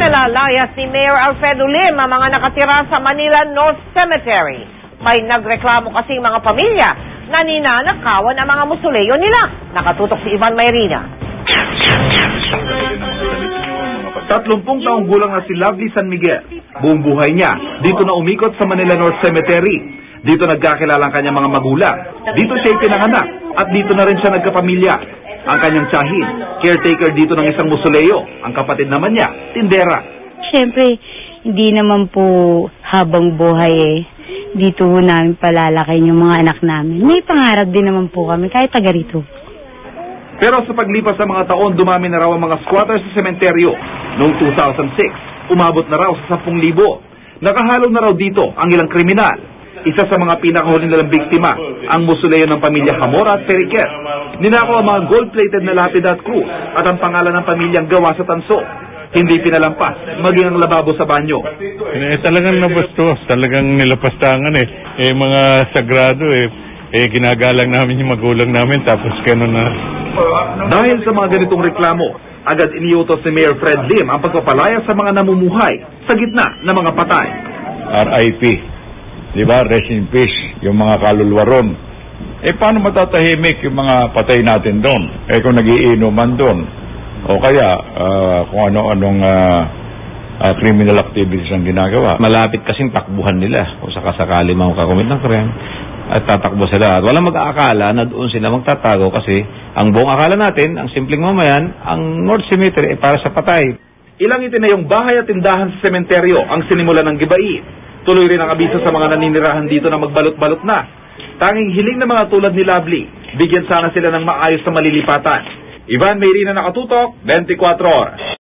Pinalalayas ni Mayor Alfredo Lim ang mga nakatira sa Manila North Cemetery. May nagreklamo kasing mga pamilya na ninanakawan ang mga musuleyo nila. Nakatutok si Ivan Mayrina. 30 taong gulang na si Lovely San Miguel. Buong buhay niya, dito na umikot sa Manila North Cemetery. Dito nagkakilala ang kanyang mga magulang. Dito siya pinanganak at dito na rin siya nagkapamilya. Ang kanyang tiyahin, caretaker dito ng isang musuleyo. Ang kapatid naman niya, tindera. Siyempre, hindi naman po habang buhay dito namin palalakin yung mga anak namin. May pangarap din naman po kami kahit taga rito. Pero sa paglipas ng mga taon, dumami na raw ang mga squatters sa sementeryo. Noong 2006, umabot na raw sa 10,000. Nakahalo na raw dito ang ilang kriminal. Isa sa mga pinakahuli nilang biktima, ang musuleyo ng pamilya Hamora at Periquet. Ninakaw ang mga gold-plated na lapida at krus at ang pangalan ng pamilyang gawa sa tanso. Hindi pinalampas, maging ang lababo sa banyo. Talagang nabastos, talagang nilapastangan mga sagrado ginagalang namin yung magulang namin tapos gano'n na. Dahil sa mga ganitong reklamo, agad iniutos ni Mayor Fred Lim ang pagpapalaya sa mga namumuhay sa gitna ng mga patay. RIP, di ba? Rest in peace, yung mga kaluluwa ron. Paano matatahimik yung mga patay natin doon? Kung nagiinuman doon. O kaya, kung ano-anong criminal activities ang ginagawa. Malapit kasing takbuhan nila kung sakasakali makakomit ng crime at tatakbo sila. At walang mag-aakala na doon sila magtatago kasi ang buong akala natin, ang simpleng mamayan, ang North Cemetery para sa patay. Ilang itinayong bahay at tindahan sa sementeryo ang sinimulan ng gibain. Tuloy rin ang abiso sa mga naninirahan dito na magbalot-balot na. Tanging hiling ng mga tulad ni Lovely, bigyan sana sila ng maayos na malilipatan. Ivan Mayrina, nakatutok, 24 Oras.